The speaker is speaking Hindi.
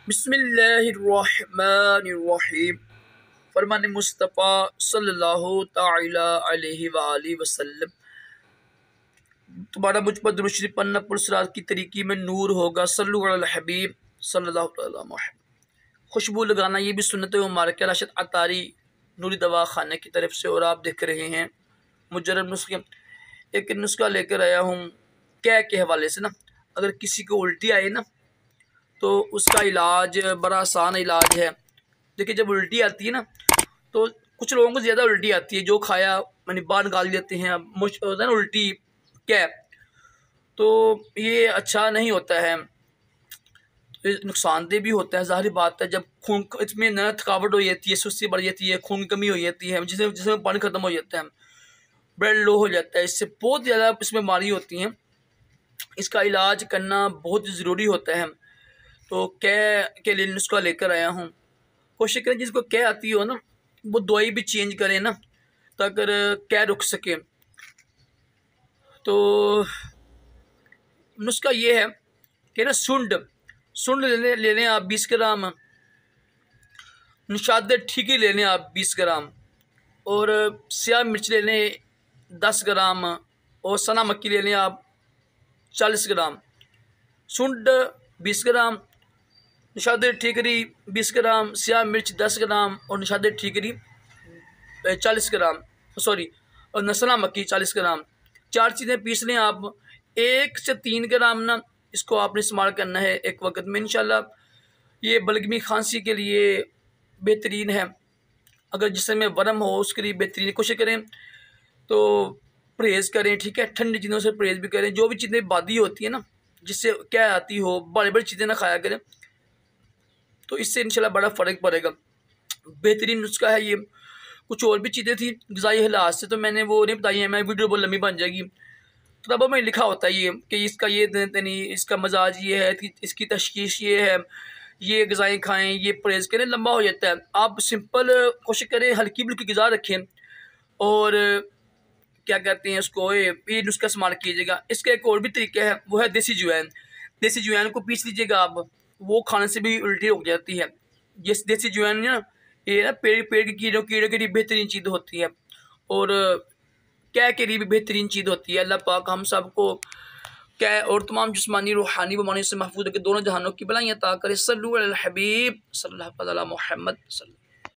बिस्मिल्लाहिर्रहमानिर्रहीम। फरमान मुस्तफ़ा सल्लल्लाहु ताला अलैहि वालैहि वसल्लम, तुम्हारा मुझ पर दुरूद शरीफ पढ़ना पुरसरात की तरीकी में नूर होगा। सल्लु अलल हबीब सल्लल्लाहु अलैहि वसल्लम। खुशबू लगाना ये भी सुन्नत मुबारक राशिद अतारी नूरी दवा खाने की तरफ से। और आप देख रहे हैं मुजर्रब नुस्खे। एक नुस्खा लेकर आया हूँ क्या के हवाले से ना। अगर किसी को उल्टी आए ना तो उसका इलाज बड़ा आसान इलाज है। देखिए, जब उल्टी आती है ना तो कुछ लोगों को ज़्यादा उल्टी आती है, जो खाया मैंने बाहर निकाल देते हैं। मुझ होता है ना उल्टी क्या, तो ये अच्छा नहीं होता है, तो नुकसानदेह भी होता है। ज़ाहिर बात है, जब खून इसमें न थकावट हो जाती है, सुस्ती बढ़ जाती है, खून की कमी हो जाती है, जिसमें पानी ख़त्म हो जाता है, ब्लड लो हो जाता है, इससे बहुत ज़्यादा इसमें बीमारी होती हैं। इसका इलाज करना बहुत ज़रूरी होता है। तो क्या के लिए नुस्खा लेकर आया हूँ। कोशिश करें जिसको क्या आती हो ना वो दवाई भी चेंज करें ना, ताकि क्या रुक सके। तो नुस्खा ये है कि ना सुंड ले लें आप 20 ग्राम, निशाद ठीकी ले लें आप 20 ग्राम, और स्याह मिर्च ले लें 10 ग्राम, और सना मक्की ले लें आप 40 ग्राम। सुंड 20 ग्राम, निशाद ठीकरी 20 ग्राम, स्याह मिर्च 10 ग्राम और निशाद ठीकरी 40 ग्राम, सॉरी, और नसला मक्की 40 ग्राम। 4 चीज़ें पीस लें आप। 1 से 3 ग्राम ना इसको आपने इस्तेमाल करना है एक वक्त में इंशाल्लाह। ये बलगमी खांसी के लिए बेहतरीन है। अगर जिसम में वरम हो उसके लिए बेहतरीन। कोशिश करें तो परहेज़ करें, ठीक है। ठंडी चीज़ों से परहेज़ भी करें। जो भी चीज़ें बादी होती है ना, जिससे क्या आती हो, बड़ी बड़ी चीज़ें ना खाया करें, तो इससे इंशाल्लाह बड़ा फ़र्क पड़ेगा। बेहतरीन नुस्खा है ये। कुछ और भी चीज़ें थी ग़िज़ाई हालात से, तो मैंने वो नहीं बताई है। मैं वीडियो बहुत लंबी बन जाएगी। किताबों में लिखा होता है ये कि इसका ये नहीं, इसका मजाज ये है, इसकी तशखीस ये है, ये ग़िज़ाएँ खाएँ, ये परहेज़ करें, लंबा हो जाता है। आप सिंपल कोशिश करें, हल्की फुल्की ग़िज़ा रखें, और क्या कहते हैं उसको, ये नुस्खा इस्तेमाल कीजिएगा। इसका एक और भी तरीका है, वो है देसी अजवाइन। देसी अजवाइन को पीस लीजिएगा आप, वो खाने से भी उल्टी रुक जाती है। ये देसी अजवाइन ना, ये ना पेड़ के कीड़ों के लिए बेहतरीन चीज़ होती है, और क्या के लिए भी बेहतरीन चीज़ होती है। अल्लाह पाक हम सबको क्या और तमाम जिस्मानी रूहानी बीमारियों से महफूज करके दोनों जहानों की भलाइयाँ अता करे। सल्लल्लाहु अलैहि हबीब सल्लल्लाहु अलैहि मुहम्मद।